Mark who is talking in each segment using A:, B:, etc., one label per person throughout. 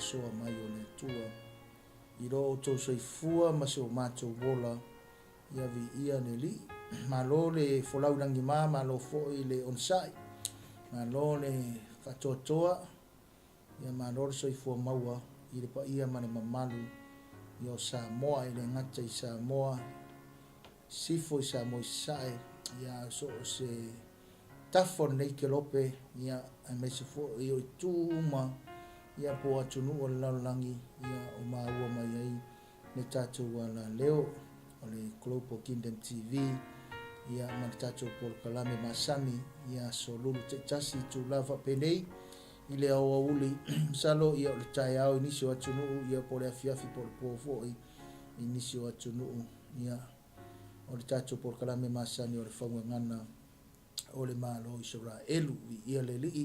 A: soa mai o le tua. I ro o tau soifua ma se o mātou wola ia vi ia ne li. Malo le folau nangi mā, malo fo i le onsai. Malo le whatoatoa, ia malo le soifua maua i le pa ia ma le mamalu i o Samoa i le ngata i Samoa. Sifo i Samoa i sae, ia so se tafo nei ke lope, ia me se fo i o tūma, ia po atunu o le laulangi, ia o maua mai ai, ne tātou ala leo, o le Global Kingdom TV, ia ma tātou por kalame masani, ia so lulu te tasi tu lava penei, i le aua uli, salo ia o le tai au, inisi o atunu, ia po le afiafi po le pofo, inisi o atunu, ia o le tātou por kalame masani o le Faugagana, o le Malo Isaraelu, ia le lii,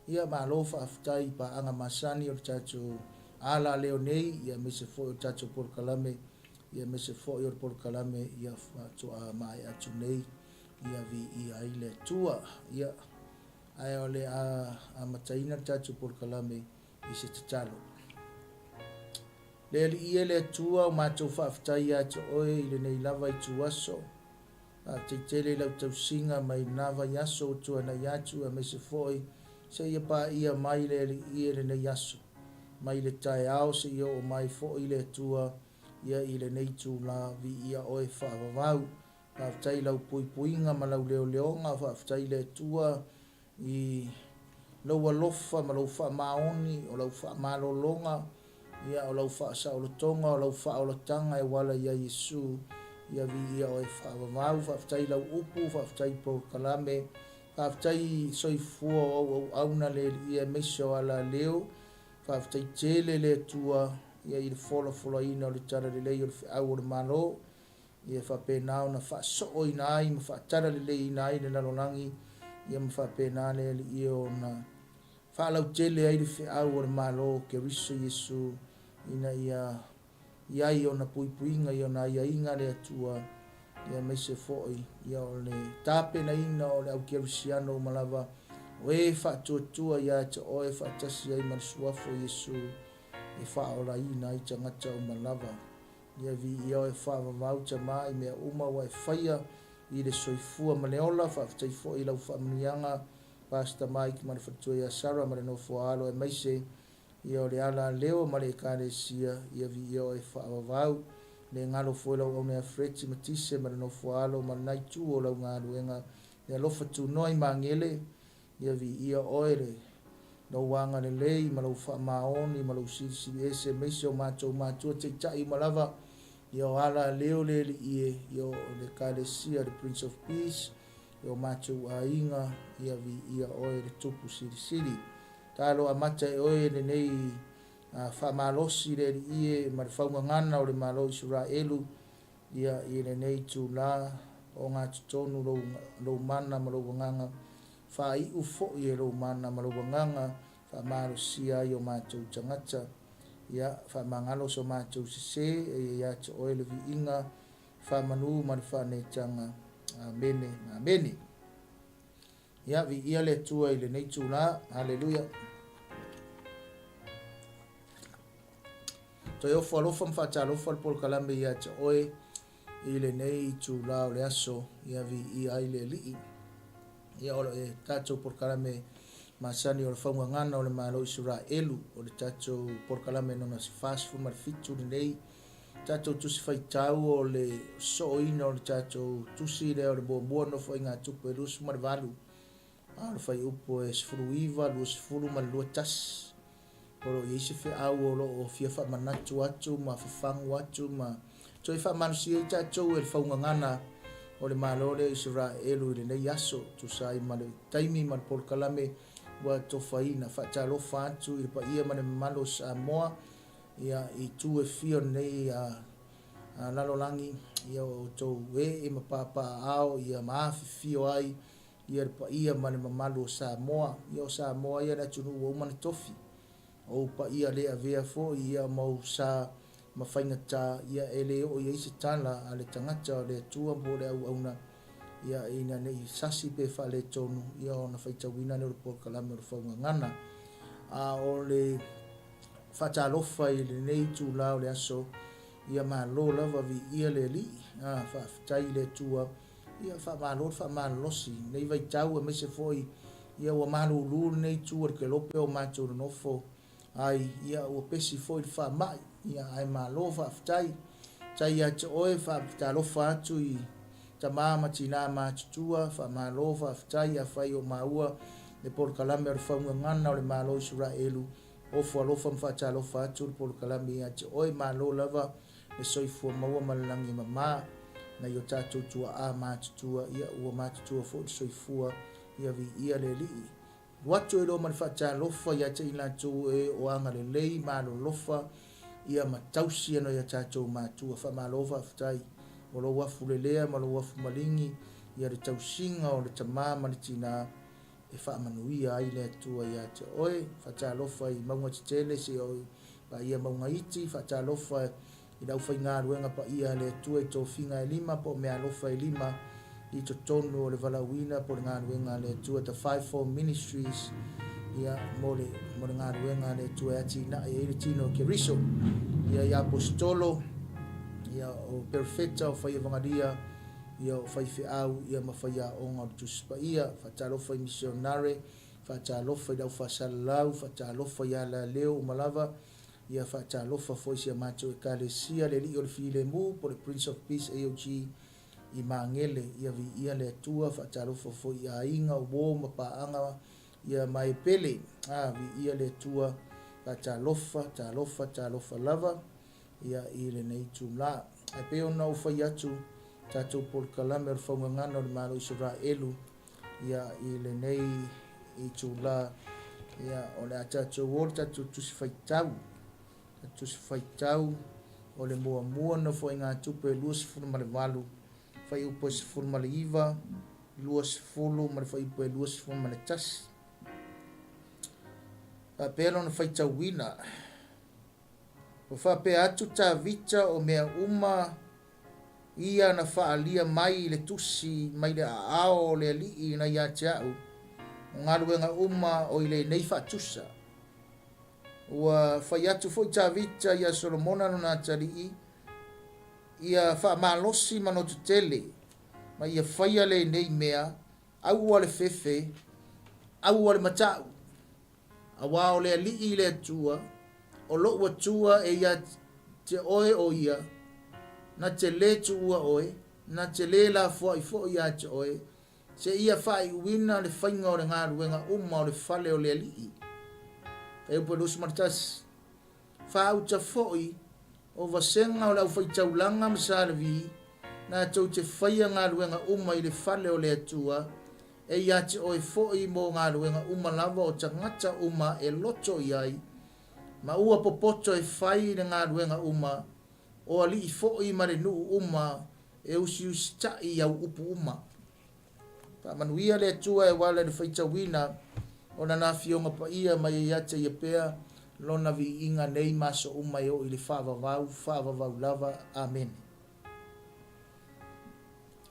A: ia Malo whaafitai pa anga masani o le tātou ala leo nei, ia me se fo o tātou por kalame, ia me se fo i o le por kalame, ia whatoa mai atu nei, ia vi ia i le tua, ia ai o le a mataina tātou por kalame i se tatalo. Le li ia le tua o mātou whaafitai atu oe i le nei lava i tu aso, te tele lau tau singa mai nava yaso o tua na yatu a me se foi, se ia pa ia mai le li ia le nei yaso, mai le tai au se ia o mai fo i le tua, ia i le nei tu la vi ia oe whaavavau, whaafitai lau puipuinga ma lau leo leonga, whaafitai le tua i lau alofa ma lau wha maoni, o lau wha malolonga, ia o lau wha saolotonga, o lau wha olotanga e wala ia Yesu, ia vi ia oe whaavavau, whaafitai lau upu, whaafitai por kalame, whaafitai soifua o auna le ia meso ala leo, whaafitai tele le tua, ia i le fola ina o le tara le lei o le whiau o le Malo, ia whapenao na whaasoo ina ai, ma whaatara le lei ina ai le lalonangi, ia ma whapenao le ia o na whaalau tele ai le whiau o le Malo, ke riso Yesu, ina ia i o na puipuinga, i o na ia inga le atua, ia me se foi, ia o le tape na ina o le au kerisiano o malava, o e whaatuatua ia te o e whaatasi ai mansuafo Yesu, e whaola ina i tangata o malava, ia vi ia o e whaavavau ta mai mea uma wa e whaia, i le soifua maleola, whaafitai foi lau whaamnianga, pasta mai ki mani whatua ia Sara, mani no fualo e maise, ia o le ala leo ma le ekaresia, ia vi ia o e whaavavau, le ngalo foi lau au mea 𝚟𝚒𝚎𝚅 ma le no fualo, ma nai tu o lau ngaluenga, le alofa tu noi mangele, ia vi ia oe le, lau wanga le lei, ma lau wha maoni, ma lau sisi ese, meise o mātua te tai malava, ia o ala leo le li ia o le ekaresia, the Prince of Peace, ia o mātua ainga, ia vi ia oe le tupu siri. Talo amata e oe le nei whamalosi le ie ma le Faugagana o le Malo Isaraelu, ia i le nei tu la o ngā tutonu lou mana ma lou wanganga, whai ufo i e lou mana ma lou wanganga, whamalosia i o mātou tangata, ia whamangalo so mātou sese, e ia te oe le vi inga, whamanu ma le whanetanga, amene. Ia vi ia le tua i le nei tu la, haleluia. To yo alofa mfatalofa le por kalame ia te oe i le nei tu la o le aso ia vi ia i le lii ia o le tātou por kalame masani o le Faugagana o le Malo Isaraelu o le tātou por kalame nona si fasfu ma le fitu le nei tātou tusi whaitau o le sooina o le tātou tusi le o le buambua no fai ngā tupu e lusu ma le valu a le fai upo e sifuru iwa lua sifuru ma le lua tasi o i se fe au o fia fa manatu atu ma fafangu atu ma so i fa manusi e tātou e le Faugagana o le Malo le Isaraelu le nei aso tu sai ma le taimi ma le por kalame wa tofaina fa talofa atu i pa ia ma le Malo Samoa ia i tu e fio nei a lalolangi ia o tou e ma papa ao ia ma fio ai ia pa ia ma le Malo Samoa ia o Samoa ia na tunu o man tofi o pa ia le avea fo ia mau sa mawhaingata ia ele o ia isi tala a le tangata o le tua po le au auna ia ina nei sasi pe fa le tonu ia o na whaitawina ne o por kalame o le Faugagana a o le whaatalofa i le nei tūla o le aso ia malo lava vi ia le li whaafitai le tua ia whaamalosi nei vai tau me se foi ia ua malulu nei tua ke lope o mātou nofo ai ia ua pesi foi whaamai ia ai malo whaafitai tai ia te oe whaatalofa atu i ta mama tina mātutua whaamalo whaafitai a whai o maua le polokalame o le whaungangana o le malo Isaraelu o fualofa mwhaatalofa atu le polokalame ia te oe malo lava le soifua maua malalangi mama na i o tātou tua a mātutua ia ua mātutua fo le soifua ia vi ia le lii. Watu e lo man whaatalofa ia te ila tu e o anga le lei malo lofa ia matausi ano ia tātou mātua whamalofa whaafitai o lo wafu le lea ma lo wafu malingi ia le tausinga o le tamama le tina e whaamanuia ai le atua ia te oe whaatalofa i maunga titele se oi pa ia maunga iti whaatalofa i lau whai ngā ruenga pa ia le atua i tō whinga e lima po mea lofa e lima i to tonu o le valawina po le ngā ruenga le atua ta 5-4 Ministries ia mo le ngā ruenga le atua e ati na e le tino ke riso ia i apostolo ia o perfecta o whai evangalia ia o whai whiau ia ma whai a onga o tuspa ia whaatalofa i misionare whaatalofa i lau whasalalau whaatalofa i ala leo umalava ia whaatalofa foi sia mātou e kālesia le li o le while mu po le Prince of Peace AOG i Mangele ia vi ia le atua whaatalofa foi a inga o wō ma paanga ia mai pele vi ia le atua whaatalofa lava ia i le nei tūla ai peo nau whai atu tātou polokalame o le whaungangana o le malo Isaraelu ia i le nei i tūla ia o le a tātou o le tātou tusi whaitau o le mua na fo ngā tupe luas fulu ma le walu whai upo se fulu ma le iwa luas fulu ma le whai upo luas fulu ma le tasi a pēlo na whaitau wina o whape atu tā vita o mea uma ia na whaalia mai le tusi mai le aao le alii na ia te au ngā ruenga uma o i le nei whaatusa ua whai atu fo i tā vita ia Solomona no nā tarii ia whaamalosi mano tutele ma ia whaia le nei mea au ale fefe au ale matau awa o le alii le atua o lo ua tua e ia te oe o ia na te le tu ua oe na te le la fo ia te oe se ia whai uina le whainga o le ngā ruenga uma o le whale o le alii e upo lusu martas whauta foi o vasenga o lau whaitaulanga masaravi na tau te whaia ngā ruenga uma i le whale o le atua e ia te oe foi mo ngā ruenga uma lava o tangata uma e loto iai ma ua popoto e whai le ngā ruenga uma o ali i foi ma le nuu uma e usi tai au upu uma pa manuia le atua e wala le whaitawina o na fionga pa ia mai ia te ia pea lona vi inga nei maso uma e o i le whaavavau lava amen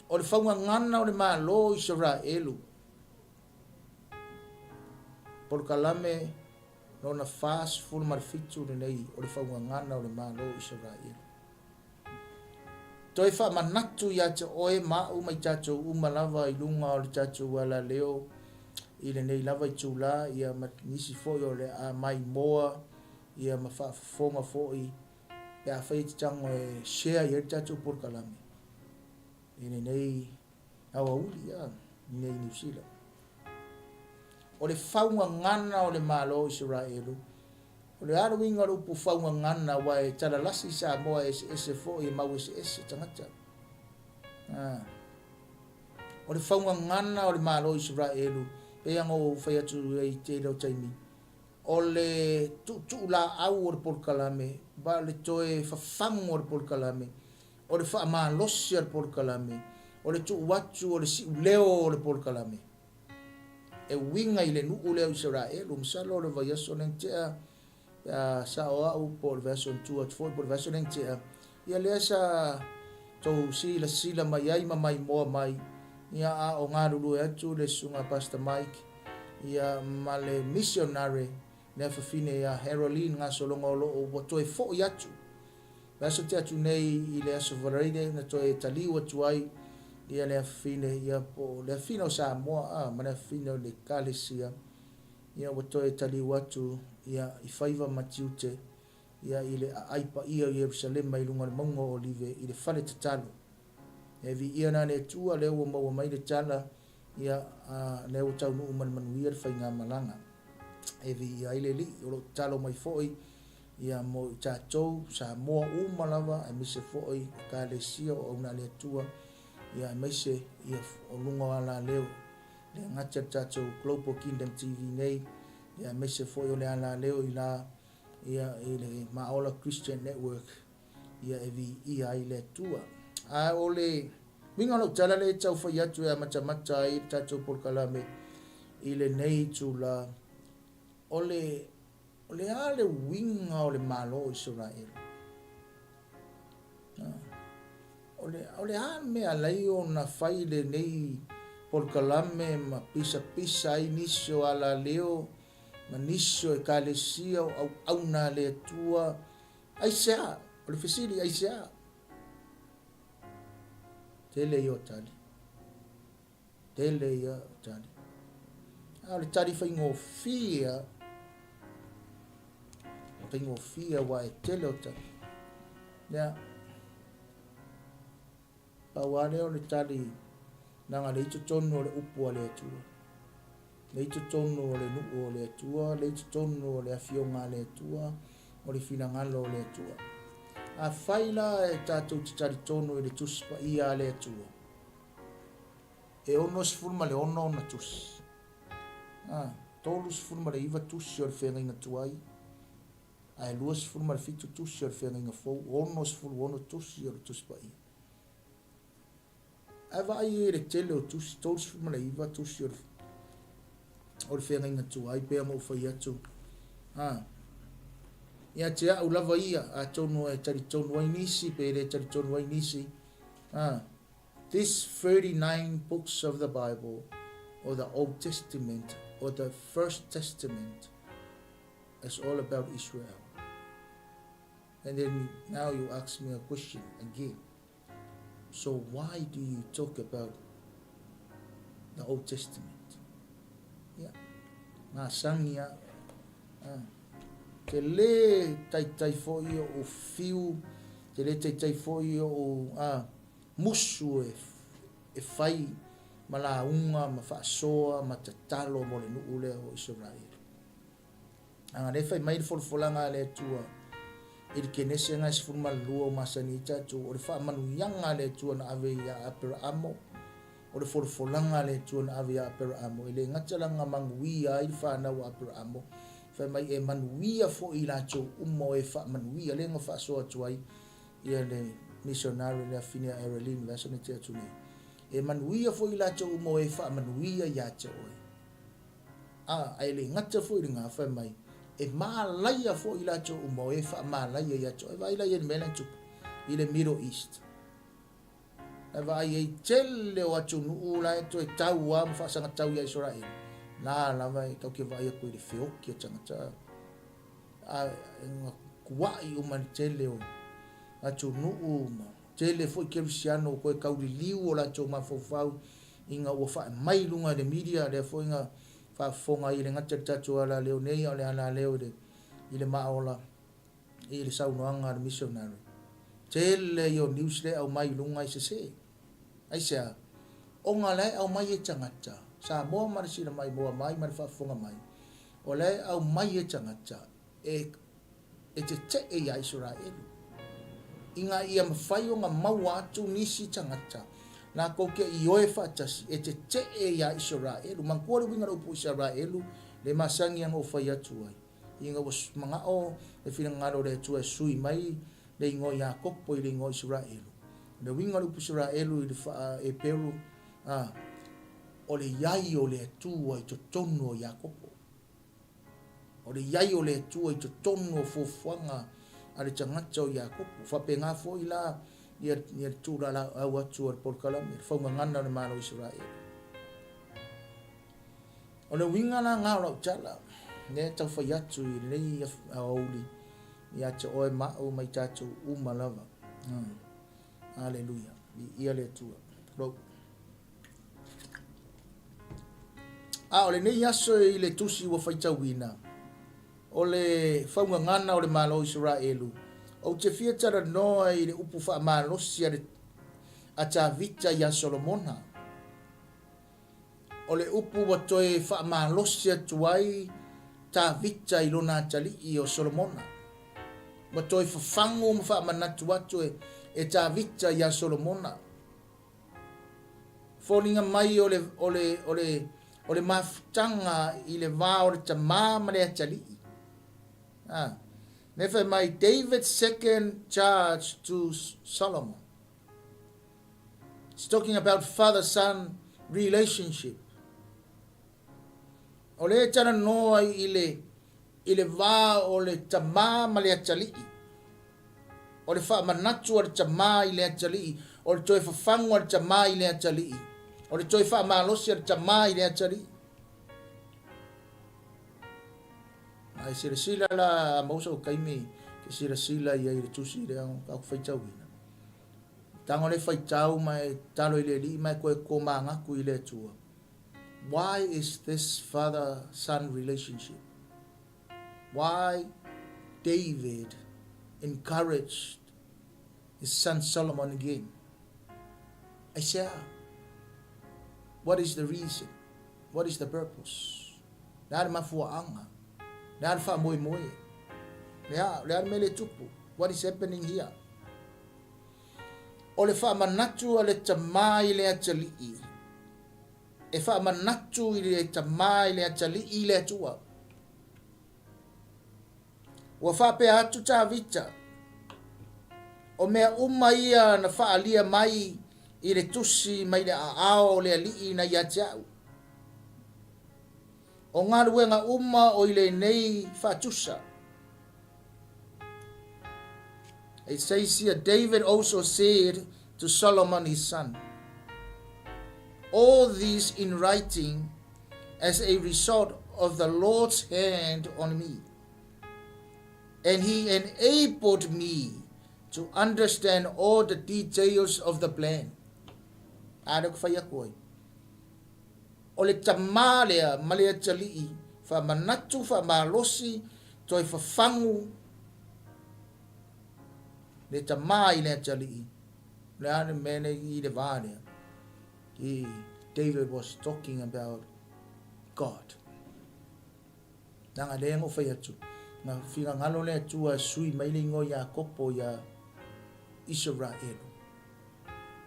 A: o le whaungangana o le Malo Isaraelu polokalame lona fast full marfitu nei o le whaungangana o le Malo Isaraelu toi whaamanatu ia te oe mau mai tātou umalava i lunga o le tātou ala leo i le nei lava i tūla ia nisi foi o le a mai moa ia ma whaafonga foi pe a whai tango e share i le tātou polokalame i le nei awa uli ia nei New Zealand o le whaungangana o le Malo Isaraelu o le arawinga o le upu whaungangana wa e talalasi sa moa ese foi mau ese tangata o le whaungangana o le Malo Isaraelu e ango whai atu e te rau taimi o le tu la au o le polokalame ba le toe whawhango o le polokalame o le whaamalosi o le polokalame o le tu watu o le si leo o le polokalame e winga i le nuu leo Isaraelu msalo o le vai aso neng tea sa o au po le vaso ntua tfoi po le vaso neng tea ia lea sa tau sila mai ai mai moa mai ia o ngā ruru e atu le sunga Pastor Mike ia ma le missionary le fafine ia Herolin nga solonga o loo wa toe fo i atu. Vaso te atu nei i le aso varaide na toe taliu atu ai ia le fafine ia po le fafine o Samoa ma le fafine o le kalesia ia wa toe taliu atu ia i faiva matiute ia i le aipa ia i Jerusalem mai lunga le maunga o olive i le fale tatalo. E vi ia na le tua le ua maua mai le tala ia le ua tau nuu manuia le whainga malanga. E vi ia ile li o lo talo mai foi ia mo i tātou Samoa umalawa e mise foi ka le sia o una le tua ia e mise ia o lunga ala leo le ngatia tātou Global Kingdom TV nei ia mise foi o le ala leo i la ia i le Maola Christian Network ia e vi ia ile tua. O le minga lo tala le tau whai atu e mata i tātou Porkalame i le nei tula o le ale winga o le Malo Isaraelu. O le ame alai o na whai le nei Porkalame ma pisa ai niso ala leo ma niso e kalesia o au na le tua ai sea o le fesili ai sea tele yo tali le tali whaingo fia wa e tele o tali ya pawale o le tali nanga le ito tono o le upu o le atua le ito tono o le nuu o le atua le ito tono o le afionga le atua o le finangalo o le atua a faila e tātou titari tono i le tuspa ia le atua e ono sifurma le ono na tus tolu sifurma le iwa tusi o le whenga inga tuai a e lua sifurma le fitu tusi o le whenga inga fau ono sifuru ono tusi o le tuspa ia a vai e le tele o tusi tolu sifurma le iwa tusi o le whenga inga tuai pea mo whai atu ia te au lava ia a tonu e tari tonu ai nisi pe le tari tonu ai nisi this 39 books of the Bible or the Old Testament or the First Testament is all about Israel. And then now you ask me a question again, so why do you talk about the Old Testament? Ma sangia te le tai foi o fiu te le tai foi o musu e fai malaunga ma faasoa ma tatalo mo le nuu le o Isaraelu le fai mai folfolanga le tua i le kenese nga sifurma lua o masanita tu o le faamanuiaga le tua na ave ia Aperamo o le folfolanga le tua na ave ia Aperamo i le gatalaga maguia ai le fanau Aperamo fai mai e manuia fo i latou uma e faamanuia lega faasoa atu ai ia le missionary le afine a Herolin la sone te atu nei e manuia fo i latou uma e faamanuia ia te oi ai le ngata fo i ngā fai mai e malaia fo i latou uma e faamalaia ia te oi vai la ia le mele tupu i le Middle East e vai e tele o atu nuu la e to e tau a mawhaasanga tau ia Isaraelu la lava e kau ke vai a koe le whioki a tangata kuai o mani tele o atu nuu ma tele foi Kerusiano koe kauri liu o la tau mawhawhau inga ua whae mai lunga le media le foi inga whafonga i le ngata tatu ala leo nei o le ala leo i le maola i le saunoanga le missionary tele i o news le au mai lunga i se ai sea o ngā le au mai e tangata sa moa marisina mai moa mai mani whafonga mai o le au mai e tangata e te ia Isaraelu inga ia mawhai o ngā mau atu nisi tangata na koke i oe whaatasi e te ia Isaraelu mangkore winga upu Isaraelu le masangi ang o whai atu ai inga was mga o e whina ngaro le tua sui mai le ingo Iakopo i le ingo Isaraelu le winga upu Isaraelu i le wha e Peru o le iai o le atua i to tono o Iakopo o le iai o le atua i to tono o fofuanga a le tangata o Iakopo whapenga fo i la ia tūra la au atu ar Porkalame whaungangana le Malo Isaraelu o le winga na ngā lau tala ne tau whai atu I nei a auli. Ia te oe mao mai tātou umalava. Hallelujah. Ia le tua. Rau. Ole nei aso I le tusi wa whaitawina. Ole Faugagana o le Malo Isaraelu. O te fiatara noa I le upu wha malosi a ta vita ia Solomona. Ole upu wa toe wha malosi a tuai ta vita I lona tali'i o Solomona. Wa toe whafangu ma wha manatu atu e ta vita ia Solomona. Fōninga mai ole mafutanga I le wā o le tamā le atali'i. Never my David's second charge to Solomon. It's talking about father-son relationship. Ole tana noa I le wā o le tamā le atali'i. O le wha manatu o le tamā I le atali'i. O le toi whafangu o le tamā I le atali'i. O le toi wha malosi o le tamā I le atali'i. Ai sila la mausa o kaimi ke sila ia I le tusi le au ka whaitau ina. Tango le whaitau mai talo I le li mai koe koma ngaku I le tua. Why is this father-son relationship? Why David encouraged his son Solomon again? I say, what is the reason? What is the purpose? Nāre mafuaanga. Nāre wha moe moe. Lea mele tupu. What is happening here? O le wha manatu a le tamā I le atali'i. E wha manatu I le tamā I le atali'i I le atua. Wa wha pe atu tā vita. O mea ia na wha alia mai I le tusi mai le aao le ali'i na ia te au. O ngā ruenga o I le nei whatusa. It says here, David also said to Solomon his son, all these in writing as a result of the Lord's hand on me. And he enabled me to understand all the details of the plan. Adak whai akoi. O le tamā lea malea tali'i, wha manatu, wha malosi, toi whafangu, le tamā I lea tali'i. Le ane mene I le vālea. David was talking about God. Nanga lea ngo whai atu. Nga whiga ngalo lea tua sui mailingo ia kopo ia Isaraelu.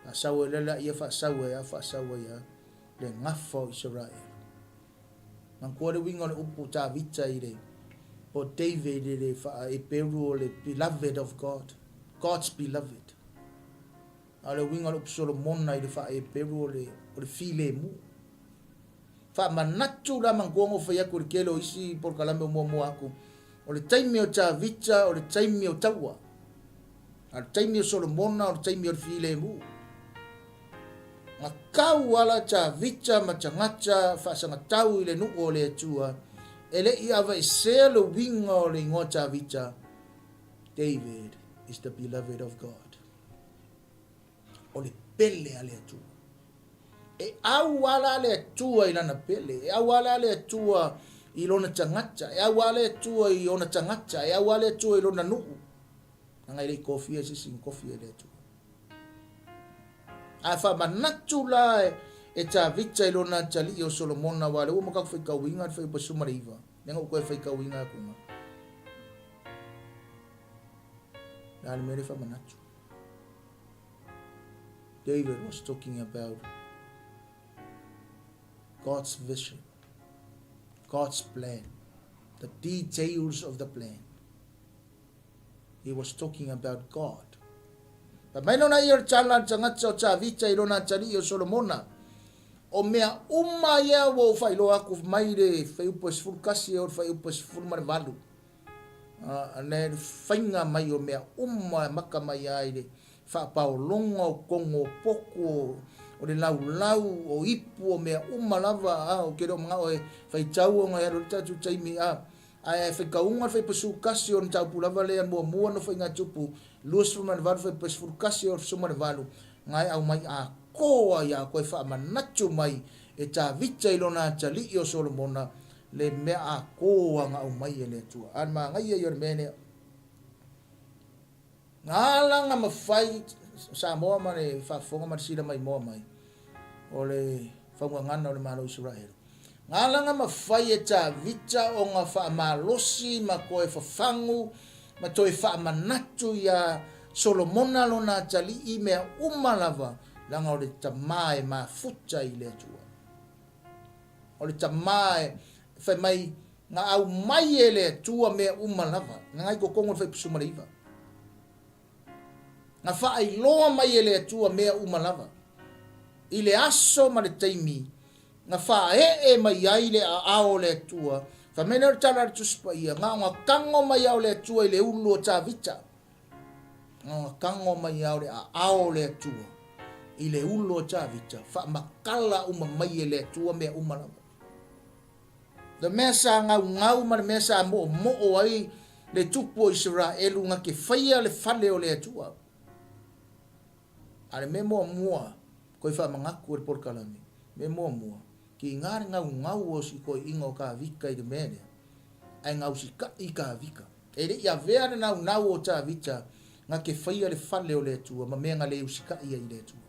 A: A sawe lela ia wha sawe ia le ngafo Isaraelu. Nang kore wingo le upu tā vita I le o David le wha e peru o le beloved of God. God's beloved. A le wingo le upu Solomona I le wha e peru o le file mu. Wha manatu la mangongo whai aku le kelo isi por kalame o mua aku. O le taimi o tā vita, o le taimi o taua. A le taimi o Solomona, o le taimi o le file mu. Nga kau ala ta vita ma tangata whasangatau I le nuu o le atua. E le I awa I selo winga o le ingoa ta vita. David is the beloved of God. O le pele a le atua. E au ala le atua I lana pele. E au ala le atua I lona tangata. E au ala le atua I lona tangata. E au ala le atua I lona nuu. Nga I le kofia sisi kofia le atua. A wha manatu la e tā vita I lona tali'i o Solomona wale ua makaku whaikauinga at 𝚘𝚘𝚙𝚢𝚑𝚝. Nenga ukoe whaikauinga kunga. Nāne mere wha manatu. David was talking about God's vision, God's plan, the details of the plan. He was talking about God. Pa mai nona ia tala tangata o tā vita I lona tali'i o Solomona. O mea ia wo whailo aku mai le 𝚘𝚘𝚙𝚢𝚘𝚝 o 𝚘𝚘𝚙𝚢𝚘𝚝. Ane whainga mai o mea maka mai ai le whapaolonga o kongo poko o le lau o ipu o mea lava o kero mga o e whaitau o ngai aro tatu taimi ai fe kaunga fe pesukasi on tau pulava le mo mo no fe nga tupu luas fuma na valu fe pesukasi o suma na valu ngai au mai a koa ya ko fa manatu mai e ta vita ilona tali o Solomona le me a koa nga au mai le tu an ma ngai yo mene ngala nga mafai sa mo ma le fa fonga ma sida mai mo mai ole Faugagana o le Malo Isaraelu ngala nga mafai e ta vita o nga fa malosi ma ko e fafangu ma to e fa manatu ya Solomona lona tali I me umalava langa o le tamae ma futa I le tua o le tamae fa mai nga au mai e le tua me umalava ngai ko kongo fa pisuma leiva nga fa ai loa mai e le tua me umalava I le aso ma le taimi nga fa e mai ai le a o le tua fa mena tala tu spa ia nga kango mai au le tua I le ulo ta vita nga kango mai au le a o le tua I le ulo ta vita fa makala mai e le tua me umalava the mesa ngau ma mesa mo ai le tupu Isaraelu nga ke faia le fale o le tua ale me mo mua ko fa mangaku le porkalami me mo mua ki ngar ngau o si ko ingo ka vika I de mene ai ngau si ka I ka vika e le ia vea na nau o ta vita nga ke faia le fale o le tua ma me nga le usika I le tua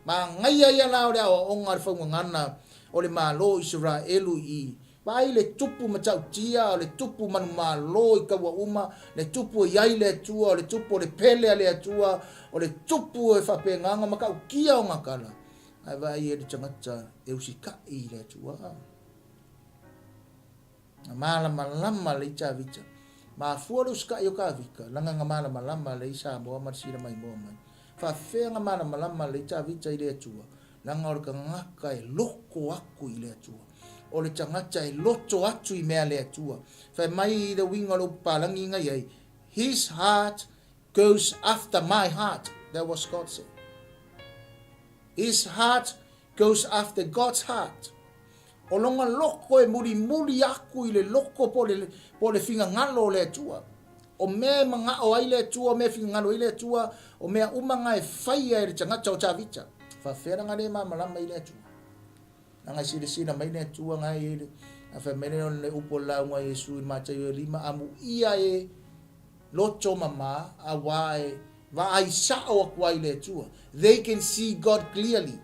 A: ma ngai ia na o le o ngar Faugagana o le Malo Isaraelu I pai le tupu matau tia le tupu manu malo I kaua uma le tupu I le tua le tupu le pele le tua o le tupu e whapenganga makau kia o ngakala ai vai e le tangata e usika I le tua mala malama le ta vita ma fuaru ska yo ka vika langa mala malama le sa mo marsira mai mo mai fa fenga mala malama le ta vita I le tua langa o ka ngaka e loko aku I le tua o le tangata e loto atu I mea le atua. Whai mai the winga lo palangi ngai ai. His heart goes after my heart. That was God said. His heart goes after God's heart. O longa loko e muri aku I le loko po le finga ngalo le atua. O me manga o ai le atua, o me finga ngalo I le atua, o mea umanga e whaia e le tangata o tawita. Whawhera ngare ma malama I le atua. Nanga sila mai ne tua ngai ele afa mene on le upo la nga Yesu ma te lima amu ia e loto mama awai va ai sa o kwai le tua they can see God clearly.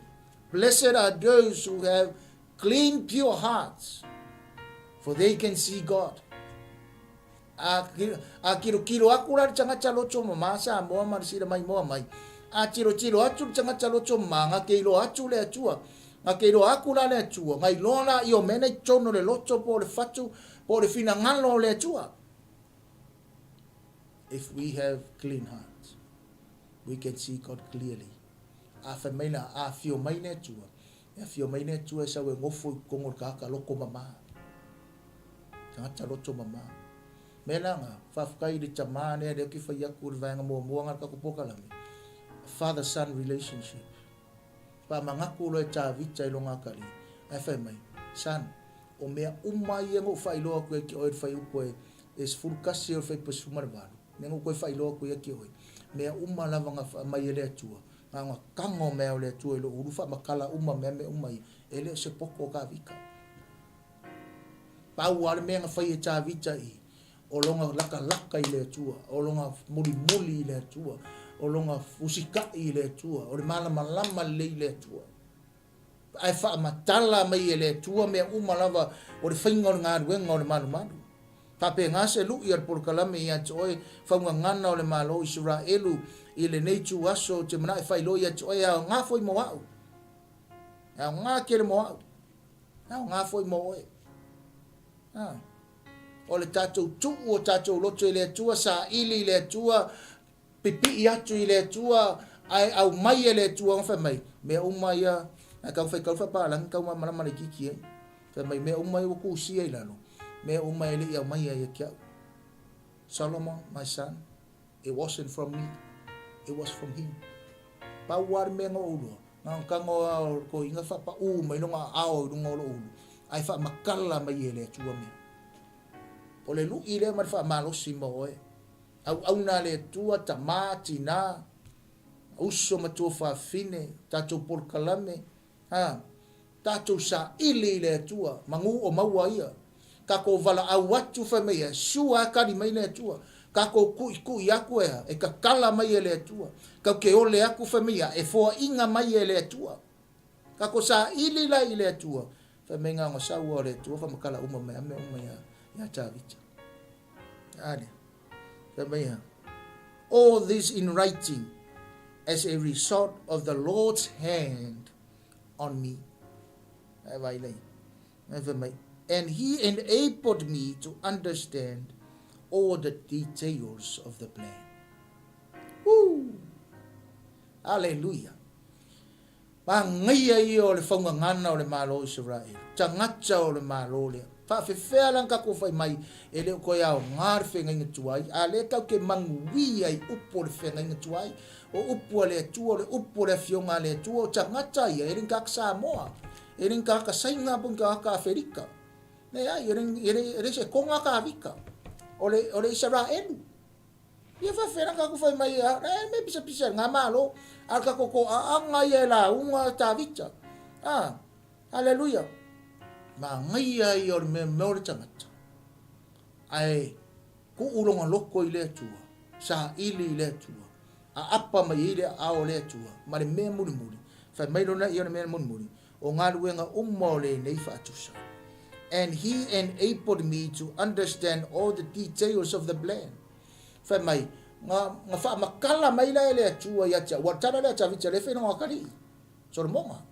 A: Blessed are those who have clean pure hearts for they can see God. A kiro akura tanga loto mama sa mo ma sila mai mo mai a tiro atu tanga loto manga ke lo atu le tua nga ke ro aku la le tua ngai lona I o mene tono le loto po le fatu po le fina ngalo le tua. If we have clean hearts we can see God clearly. A fa maina a fio maine tua e fio maine tua sa we ngofo kongo ka loko mama tanga loto mama melanga fa kai de chamane de ki fa yakur va nga mo nga ka kupoka lami father son relationship pa mangaku lo ta vita I longa kali ai fai mai san o mea umai ngo fai lo ko ki o fai upo e full kasi o fai pesumar balu nengo ko fai lo ko ki o mea uma lava nga mai ele tua nga kango mea le tua lo urufa makala uma me umai ele se poko ka vika pa wal me nga fai ta vita I o longa laka I le tua o longa muli le tua o longa usika I le tua o le malama le tua ai fa matala mai le tua me uma lava o le fainga nga ruenga o le manu pa pe nga se lu I por kalame ia toi Faugagana o le Malo Isaraelu I le nei tu aso te mana fai lo ia toi a nga foi mo au a nga kere mo au a nga foi mo e o le tatou tu o tatou loto le tua sa ili le tua pipi atu I le tua ai au mai le tua fa mai me uma ia ka fa pa lang ka ma mana kiki fa mai me uma I ku si ai lalo me uma ile ia mai ia kia Solomon my son it wasn't from me it was from him pa war me ngo ulo nang ka ngo ko inga fa pa mai no nga ao no ngo lo ai fa makala mai le tua me O le lu i le ma fa malo si mo e. Au na le tua ta ma tina. Uso ma tua fa fine. Tato por kalame. Tato sa ili le tua. Mangu o maua ia. Kako vala au watu fa mea. Sua kari mai le tua. Kako kui aku ea. E ka kala mai le tua. Kau ke ole aku fa mea. E foa inga mai le tua. Kako sa ili la i le tua. Fa menga ngo sa ua le tua. Fa makala uma mea me uma ya tawita. Ade. Fa mea. All this in writing as a result of the Lord's hand on me. And he enabled me to understand all the details of the plan. Woo! Hallelujah. Pangia i o le Faugagana o le Malo Isaraelu. Tangata o le Malo le. Whawhewhea lang ka ko whai mai e leo koe au ngāre whenga inga tuai. A le kau ke manguia i upo le whenga inga tuai. O upo le tua, le upo le fionga le tua. O tangata ia, e rin kaka Samoa. E rin kaka sainga pun kaka Afrika. Ne ai, e rin se konga ka Afrika. O le Isaraelu. Ia whawhea lang ka ko whai mai e me pisa ngā Malo. Al ka koko a anga ia la unga ta vita. Hallelujah. Ma ngai ai o me le tangata. Ai ku ulonga loko i le tua. Sa ili i le tua. A apa mai i le ao le tua. Ma le mea muri. Fai mai lona i o le mea muri. O ngā luenga umma le nei whaatusa. And he enabled me to understand all the details of the plan. Fai mai, nga wha makala mai le tua i atia. Watara le atia vita le whenua ngakari. Sora monga.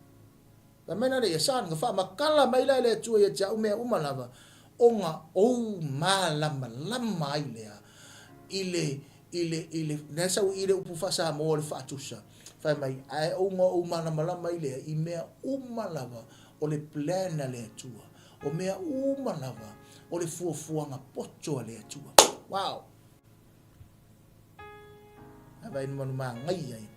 A: Pa mena le yasan nga fa makala mai le tua ia tia umea umalava onga o malama lama ile nesa ile upu fasa mo le fatusa fa mai ai onga o malama lama ile I mea umalava o le plan le tua o mea umalava o le fuafuanga poto le tua. Wow. Aba in manu ma ngai ai.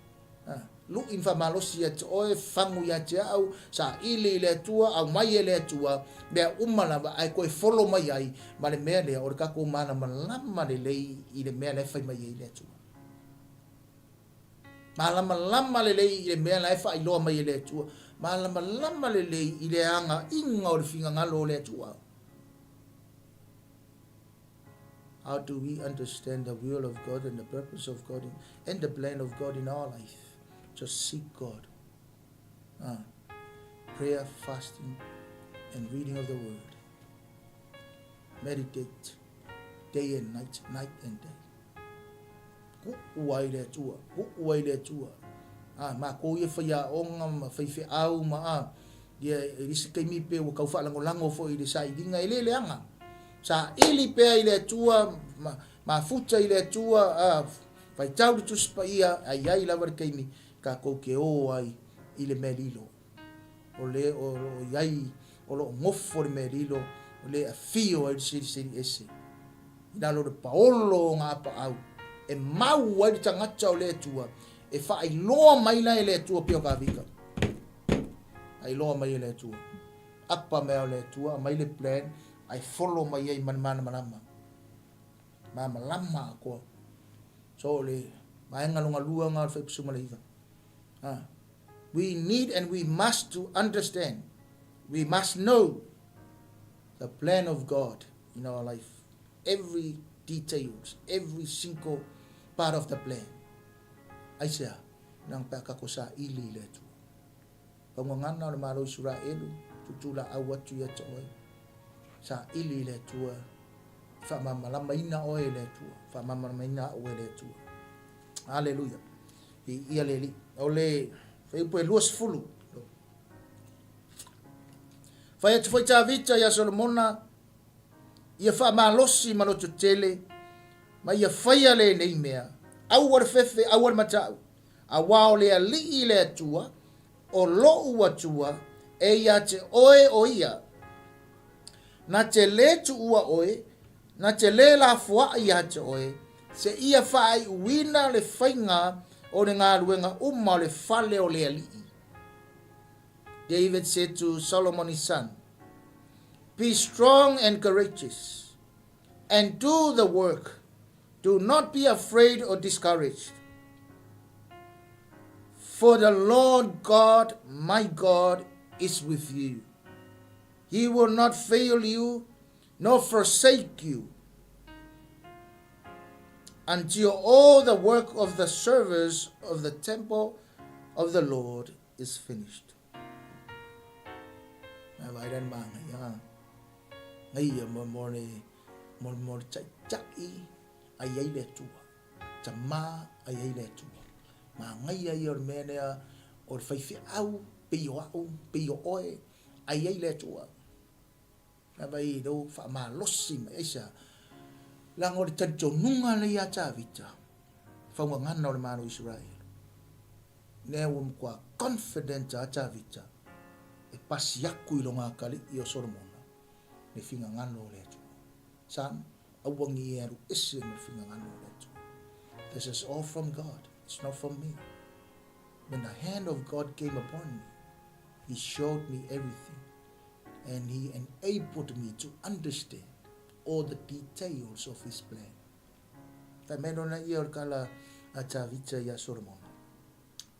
A: Lu infa malosi ya oe fangu ya tia au sa ili le tua au mai le tua mea umana ba ai koe follow mai ai ma le mea le o ka ko mana malama le lei I le mea le fai mai le tua malama le lei I le mea le fai lo mai le tua malama le lei I le anga inga o le finga ngalo le tua. How do we understand the will of God and the purpose of God and the plan of God in our life? Just seek God. Prayer, fasting, and reading of the word. Meditate day and night, night and day. Ku'uai le tua. Ma ko ia whaia onga ma whaiwhi au ma ia risi kaimi pe o kau whaalango fo I le sa idinga I le anga. Sa ili pe I le tua ma futa I le tua whai tau tu spa ia ai lava kaimi. Ka ko ke o ai I le merilo o le o yai o lo ngofo le merilo o le afio ai siri ese ina lo paolo nga pa au e mau ai tangata o le tua e fa ai loa mai le tua pio ka vika ai loa mai le tua apa me le tua mai le plan ai follow mai ai mana mama lama ko so le mai ngalunga luanga fa pisuma le iva. We need and we must to understand. We must know the plan of God in our life. Every details, every single part of the plan. Aisa nang pakakosa ili le tu. Pangangana le Malo Isaraelu tutula awatu ya toi. Sa ili le tu. Fa mama la maina oe le tu. Fa mama maina oe le tu. Hallelujah. Ia leli ole fai po luas fulu fai ta vita ya Solomona ia fa malosi maloto tele ma ia fai ale nei mea awar fefe awar mata awa le ali le tua o lo ua tua e ia te oe o ia na te le tu ua oe na te le la fua ia te oe se ia fai wina le fainga o le ngā ruenga umma le fale o le alii. David said to Solomon his son, be strong and courageous. and do the work. Do not be afraid or discouraged. For the Lord God, my God, is with you. He will not fail you, nor forsake you, until all the work of the service of the temple of the Lord is finished. Ma ngai ai or menea or faifi au pio oe ai ai le tua na vai do fa ma losi ma isa la ngor tanto nunga le ya cha vita fa ngana le mano Israel ne um kwa confident cha vita e pasi yaku ilonga kali io sormona ne finga ngano le tua san awangi eru isse me finga ngano le tua. This is all from God. It's not from me. When the hand of God came upon me, He showed me everything. And He enabled me to understand all the details of His plan.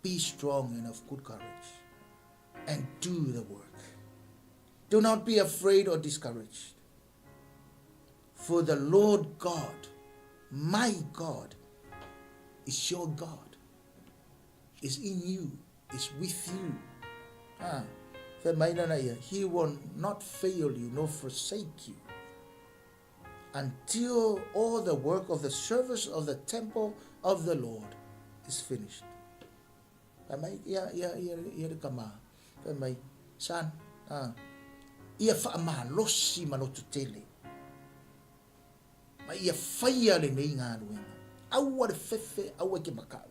A: Be strong and of good courage, and do the work. Do not be afraid or discouraged. For the Lord God, my God, is your God, is in you, is with you. He will not fail you nor forsake you until all the work of the service of the temple of the Lord is finished. Awa fefe awa ke makau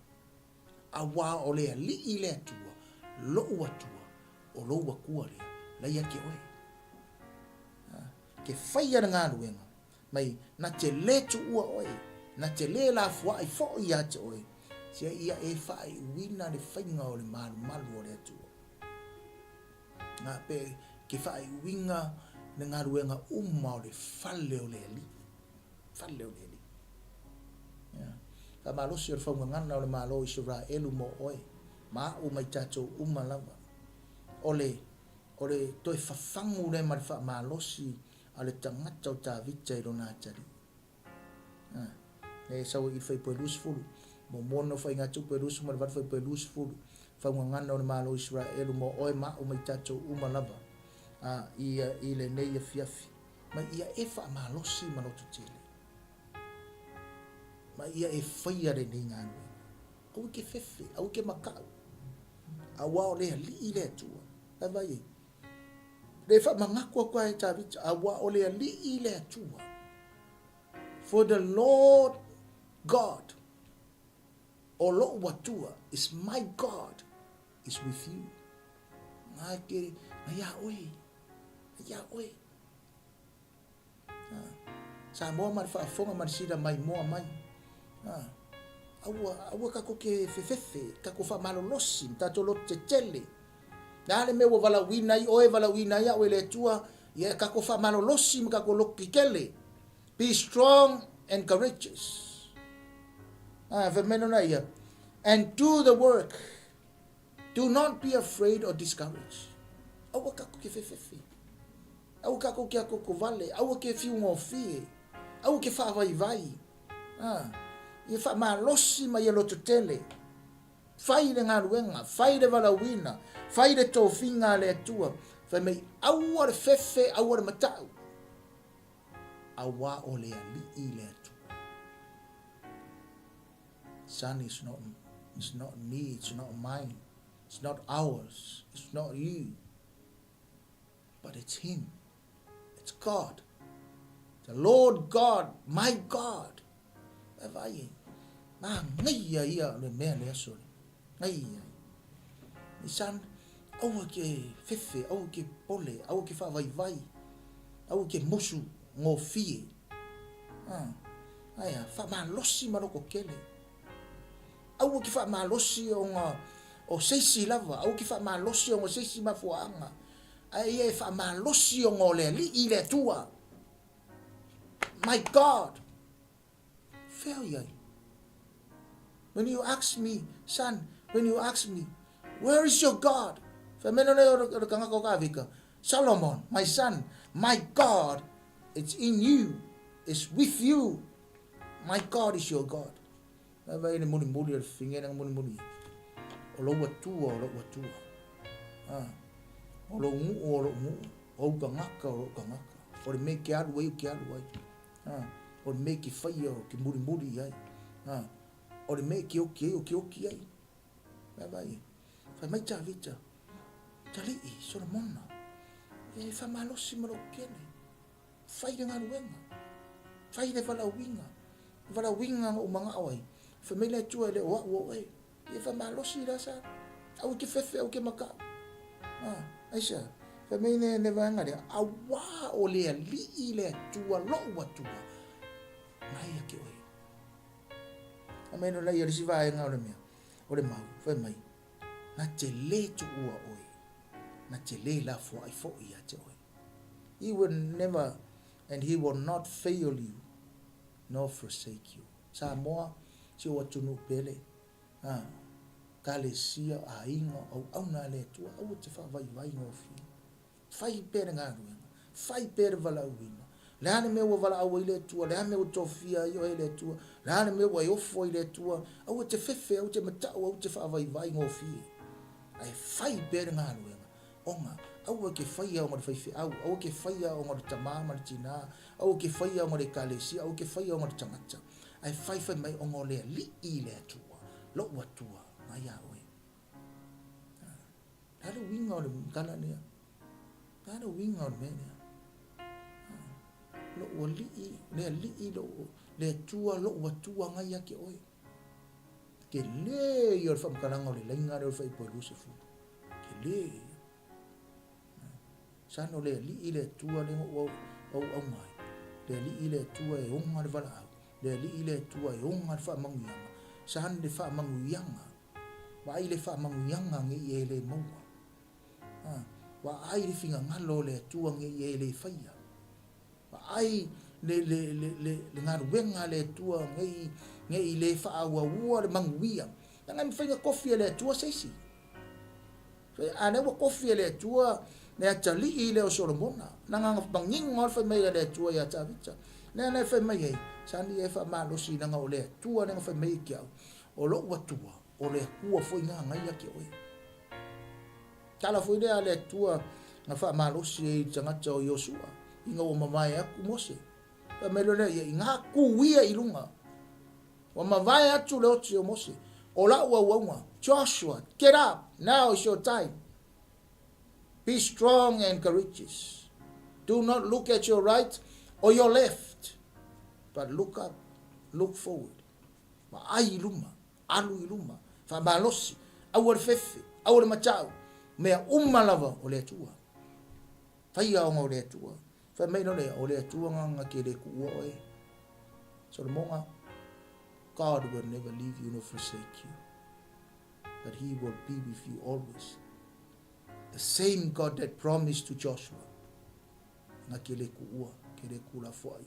A: awa ole li ile tua lo watua o lo wakua le la ya ke oe ke faia nga ruenga mai na te le tu ua oe na te le la fwa I fo ia te oe sia ia e fai wina le fainga o le malu o le tua na pe ke fai winga nga ruenga uma o le fale o le li ka malo sir Faugagana o le malo Isaraelu mo oe ma o mai tatou uma lava ole toi fafangu le ma fa malosi ale tangata o tavita I lona atari e sau I fai pelus fulu mo mono fai ngatu pelus mo va fai pelus fulu Faugagana o le malo Isaraelu mo oe ma o mai tatou uma lava ia ile nei fiafi ma ia e fa malosi ma no tutele ma ia e faia le ngano au ke fefe au ke makau awa o le li le tua vai le fa mangako kwa e tavita awa o le li le tua. For the Lord God o lo watua is my God is with you. Na ke na ya oe sa mo mar fa fonga mar sida mai mo mai awa kako ke fefefe kako fa malolosi tato lo tetele dale me wo vala wina oe vala wina ya oe le tua ye kako fa malolosi kako lo kikele. Be strong and courageous and do the work. Do not be afraid or discouraged. Awa kako ke fefefe awa kako ke ako vale awa ke fiu ngofie awa ke fa vai ia fa malosi ma ia loto tele fai le ngaruenga fai le valawina fai le tofinga le atua fa mai aua le fefe aua le matau awa o le ali le atua. Son, it's not me, it's not mine, it's not ours, it's not you, but it's Him, it's God, the Lord God, my God. Vai ma ngai ia le mea le aso ngai ni san au ke fefe au ke pole au ke fa vai au ke musu ngo fie aya fa ma losi ma ko kele au ke fa ma losi o seisi lava au ke fa ma losi o seisi ma fuanga ai fa ma losi o le li ile tua my God. Failure. When you ask me, son, when you ask me, where is your God? Solomon, my son, my God, it's in you, it's with you. My God is your God. Or make it way, or make it fire, or make you okay. Bye. Famay chavita, Chali, Solomon. If I'm Malo Simorokene, fighting on wing, fight the Valawinga, Valawinga Umanga, familiar to a what way. If I'm Malo Sirasa, I will give Fefe, I will give Maca. I said, Famine never angry. A wa ole a liile to a lower to a Mayaki. I may not lay a receiving out of me, or the mouth, for me. Not to lay to ua oi. Not to lay la for I for ya. He will never and he will not fail you nor forsake you. Samoa, si o tunu pele. Kalesia a inga o auna le tua o te vai no fi. Fai pere ngaruenga. Fai pere vala uina. Leane me o vala au ile tua, leane o tofia yo ile tua, leane me o ofo ile tua, au te fefe au te mata au te vai no fi. Ai fai pere ngaruenga. Onga au ke fai au fai au ke fai au ngor tamama tina, au ke fai au ngor kalesia, au ke fai au ngor tangata. Ai fai mai o ngole li ile tua. Lo wa tua. Maya oi. Ada winga o kana ne. Ada winga o mene. Lo wa li lo le tua lo wa tua ngaya ke oi. Ke le yo fam kana ngole lenga o fai po lusifu. Ke le. Sano le li le tua le o mai. Le li le tua e onga de vala. Le li le tua e onga fa manguyanga. San de fa manguyanga. Wa ai le fa manguyanga ngi ele moa. Wa ai le finga ngalo le tua ngi ele faia. Wa ai le ngaru wenga le tua ngi le fa awa ua le manguia. Tanga mfinga kofi le tua sesi. Ana wa kofi le tua ne atali ile o Solomona. Nanga banging ngol fa mai le tua ya tavita. Ne fa mai sani e fa malo si nanga o le tua nanga fa mai kia. O lo wa tua. O le kua foi nga ngai ake oi. Kala foi lea le tua nga wha malosi e tangata o Yosua. Inga o mamai aku Mose. Ka melo le ia inga kuia i lunga. O mawai atu le oti o Mose. O la ua uaunga. Joshua, get up. Now is your time. Be strong and courageous. Do not look at your right or your left. But look up. Look forward. Ma ai iluma. Alu iluma. Fa malosi. Awar fefe. Awar matau. Mea umalava o le tua. Fai au o le tua. Fa mei no le o le tua nga ke le kuua oe. So the monga, God will never leave you nor forsake you. But he will be with you always. The same God that promised to Joshua. Nga ke le kuua, ke le kula foi.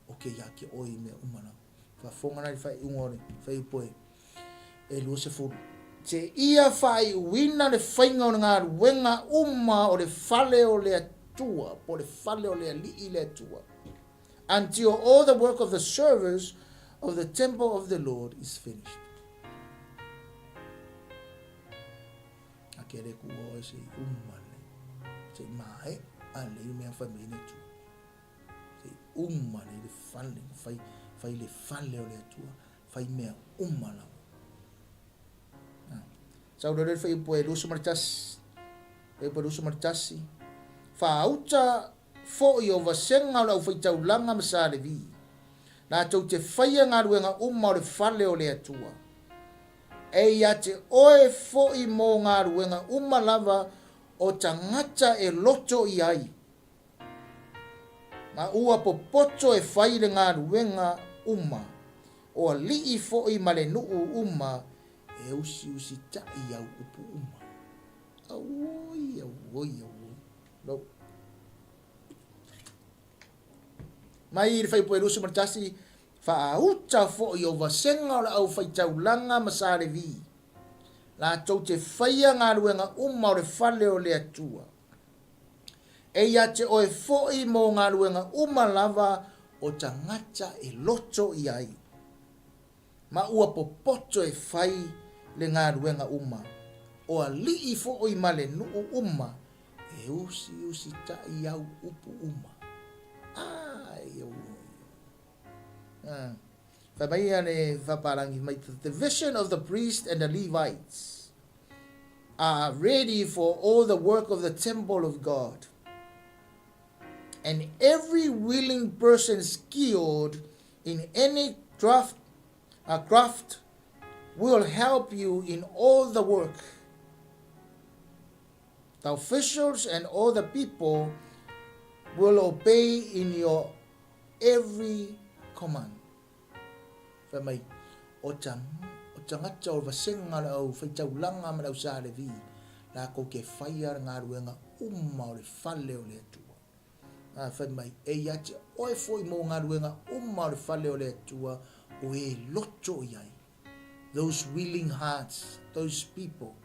A: O ke ya ke oe mea umalava. Fa fonga nai fai ungore, fai poe. E lua se furu. Te ia fai wina le whainga o ngā ruenga o le fale o le atua, po le fale o le alii le atua, until all the work of the servers of the temple of the Lord is finished. Akere kua o se umale, se mae a le mea whamei ne tu. Se umale le fale, fai le fale o le atua, fai mea umala. Saudara fai poe lusu martasi. Fai poe lusu martasi. Fa auta fo i o vasenga la fai taulanga masale vi. Na tau te fai ngā ruenga o le fale o le atua. E ia te oe fo i mō ngā ruenga lava o tangata e loto i ai. Ma ua popoto e fai le ngā ruenga o a lii fo i male nuu e usi tai au upu uma. Awoi. No. mai fai po elusu martasi fa uta fo yo vasenga la au fai taulanga masalevi la tau te faia ngā ruenga o le fale o le atua e ia te oe fo'i mo ngā ruenga lava o tangata e loto i ai ma ua popoto e fai le ngā ruenga o a lii fo'i ma le nuu e usi ta i au upu the vision of the priest and the Levites are ready for all the work of the temple of God. And every willing person skilled in any craft will help you in all the work. The officials and all the people will obey in your every command. Famai o tangata o vasenga au whaitaulanga ma lau sārevi la ko ke whaia ngā ruenga o le whale o le atua. Famai e iate oe foi mo ngā ruenga o le whale o le atua o e loto iai. Those willing hearts, those people,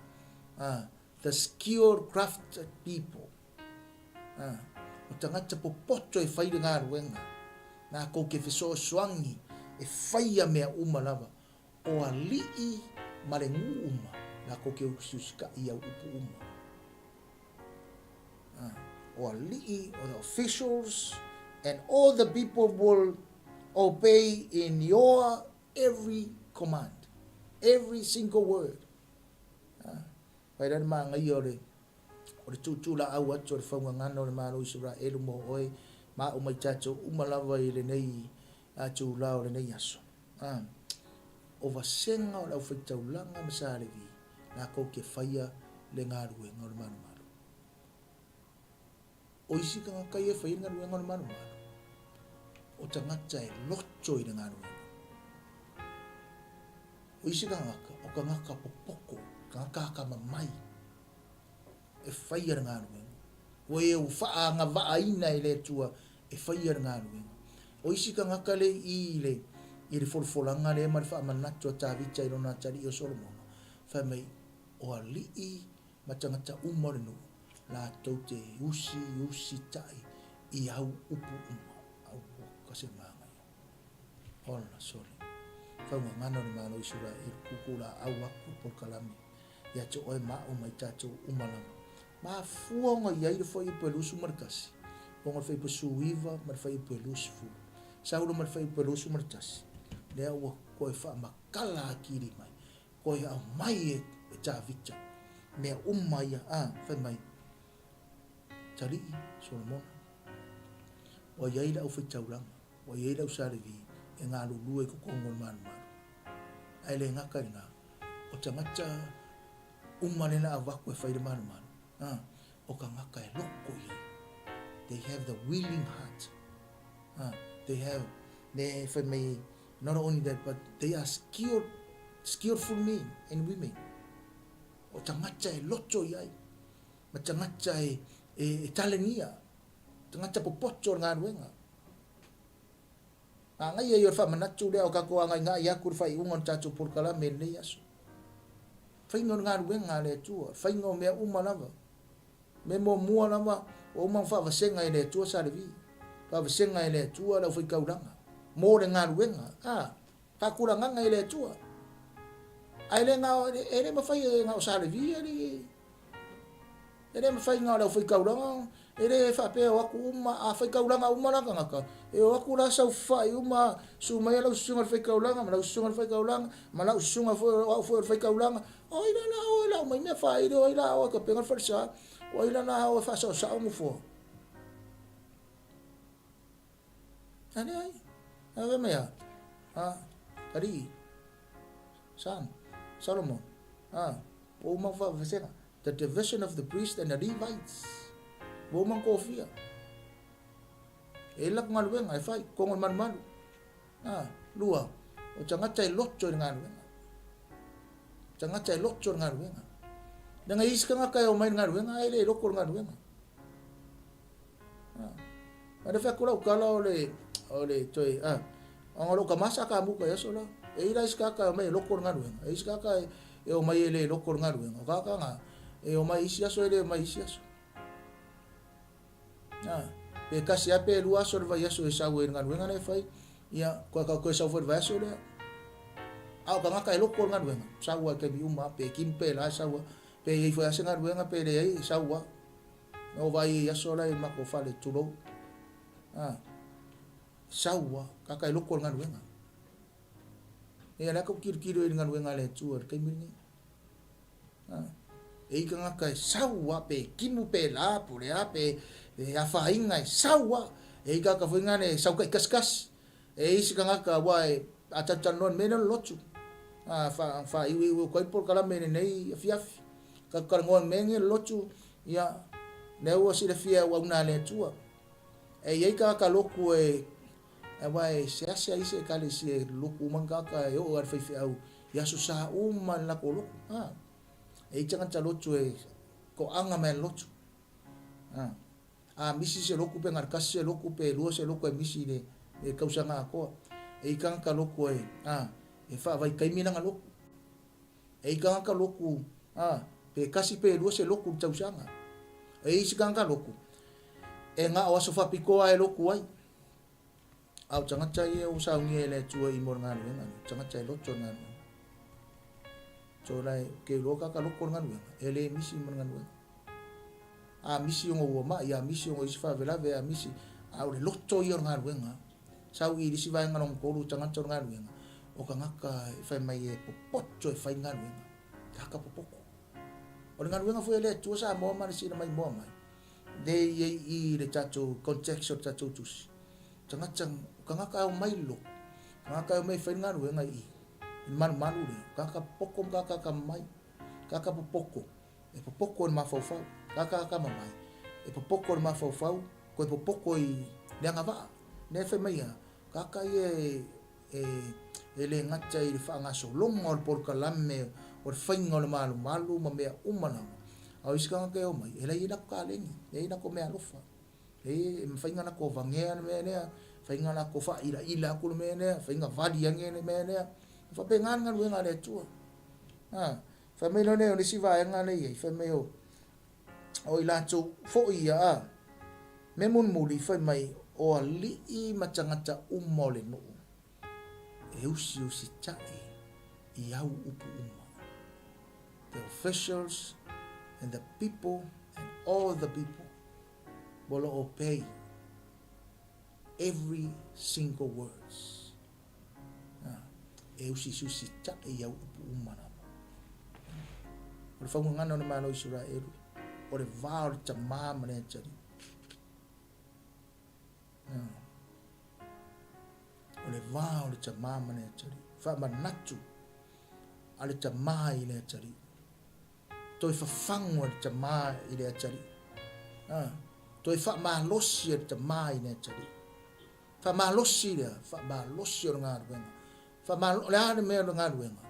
A: the skilled crafted people. O tangata popoto e whaire ngā ruenga na ko ke whiso swangi e whaia mea lava o a lii ma le ngu na ko ke ususika i au upu o a lii o the officials and all the people will obey in your every command, every single word. Pai rana maa ngai o le tūtūla au atu o le Faugagana o le Malo Isaraelu mo oe maa o mai tātou lava i le nei atu la o le nei aso. O vasenga o lau whaitaulanga masārevi nā kou ke whaia le ngā ruenga o le Malo. O isi ka ngakai e whaia ngā ruenga o le Malo. O tangata e loto i le ngā ruenga. O isi ka ngaka, o ka ngaka popoko, ka ngaka mamai e whaia le ngā ruenga. O e u whaa ngā waaina i le tua e whaia le ngā ruenga. O isi ka ngaka le i le folfolanga le ma le wha manatu a tāwita i rona tari o Solomona. Whai mai o a lii ma tangata le nu la tau te usi tai i au upu au kase maanga. Ola sori. Faugagana o le Malo Isaraelu kukula au aku polkalami. Ia te oe maa o mai tātou umalama. Ma fuonga iai le whai pelusu markasi. Ponga le whai pesuiva ma le whai pelusu fulu. Sauro ma le whai pelusu markasi. Lea ua koe wha makala akiri mai. Koe au mai e tāwita. Mea ia whai mai. Tari Solomona. O iai la au whai tauranga. O iai la au sarevi e ngā lulu e kukongo le maru. Ai le ngaka ina. O tangata umalena a waku e whai le maru. O ka ngaka e loko iai. They have the willing heart. They have, not only that, but they are skillful men and women. O tangata e loto iai. Ma tangata e talenia. Tangata popoto ngā ruenga. Ngai e yorfa manatu lea o kako ngai iaku fai ungon tatu purkala me le yaso. Fai ngon ngā ruenga le tua. Fai ngon mea lava. Me mo mua lava. O mang fa vasenga i le tua sarevi. Fa vasenga i le tua la fai kauranga. Mo le ngā ruenga. Fa kuranga i le tua. Ai le ngā ere mawhai e ngā o sarevi ere mawhai ngā la fai kauranga. Ere whapea waku a whai kauranga langa ngaka. E o waku la sau whai sumai lau sunga whai kauranga. Ma lau sunga whai kauranga. Ma lau sunga whai kauranga. O ila na o ila mai mea whai o ila o ka pengar wharisa. O ila na o whasa o sao mufo. Ane ai. Ave mea. Tari. Solomon. O mawha vasenga. The division of the priest and the Levites. Bomang kofia. Elak ngalueng ai fai kongon malu. Lua. O tangata e loto ngalueng. Tangata e loto ngalueng. Dengan iska ngakai o main ngalueng ai le lokor ngalueng. Ada fa kula kala le ole toi angolo kamasa ka muka yaso la e ira iskaka mai loko ngaruenga e iskaka e o mai ele loko ngaruenga kaka nga e o mai isi yaso ele mai isi yaso pe kasi ape lua so vai yaso e sawe ngaruenga ne fai ia ko sa for vai yaso le au ka ngaka e loko ngaruenga sawa ke bi uma pe kimpe la sawa pe i foi asa ngaruenga pe le ai sawa o vai yaso la e mako fale tulo sawa kaka loko ngaruenga e ala ko kiro ngaruenga le tuar kai mini e ka ngaka sawa pe kimu pe la pure ape e afa inga sawa e ka ka finga ne sau kai kaskas e isi ka ngaka wai atatan non menon lotu fa iwi ko por kala mene nei fiafi ka ka ngon menge lotu ya ne o si le fia wa una le tua e ye ka ka loku e wai se ise ka le si loku manga ka e o ar fa au ya su sa uma la ko loku e jangan lotu e ko anga me lotu misi se loku pe ngar kasi se loku pe luo se loku e misi ne e kausa nga ko e kan ka loku e fa vai kai mina nga loku e kan ka loku pe kasi pe luo se loku tausanga e isi kan ka loku e nga o so fa piko ai loku ai au jangan chai e usa ngi ele tua i mor ngan ngan jangan chai lotu ngan so lai ke loka ka loku ngan ele misi ngan misi ngo ma ya misi ngo isfa vela ve misi au le loto yor ngar wenga sau i disi vai ngalong koru jangan chor ngar wenga o ka ngaka fa mai e popotcho fa ngar wenga ka popoko o ngar wenga foi le tu sa mo ma si mai mo mai de ye i le chacho context chacho tus jangan chang ka ngaka mai lo ngaka mai fa ngar wenga i man malu le ka poko ka mai ka popoko e popoko ma fo kaka mamai e popoko ma fo ko e popoko i le ngava ne fe mai kaka ye ele ngacha i fa nga so longo por kalame o fainga le malu ma me umana au iska ka o mai ele ina ka lengi e ina ko me alofa e fainga na ko vangea me ne fainga na ko fa ila ko me ne fainga vadi yang ne me ne fa pengan ngan wenga le tu fa me lo ne o si va nga le ye fa me o ila tu fo ia me mun muli fa mai o li I matangata umole no e usi chai I au upu uma the officials and the people and all the people will obey every single words e usi chai au upu uma na o fa ngana no Malo Isaraelu o le vao le tama mane chari o le vao le tama mane chari fa manatu ale tama I le chari toi fa fango le tama I le chari toi fa malosi le tama I le chari fa malosi le fa malosi o ngar wenga fa mal le ane me o ngar wenga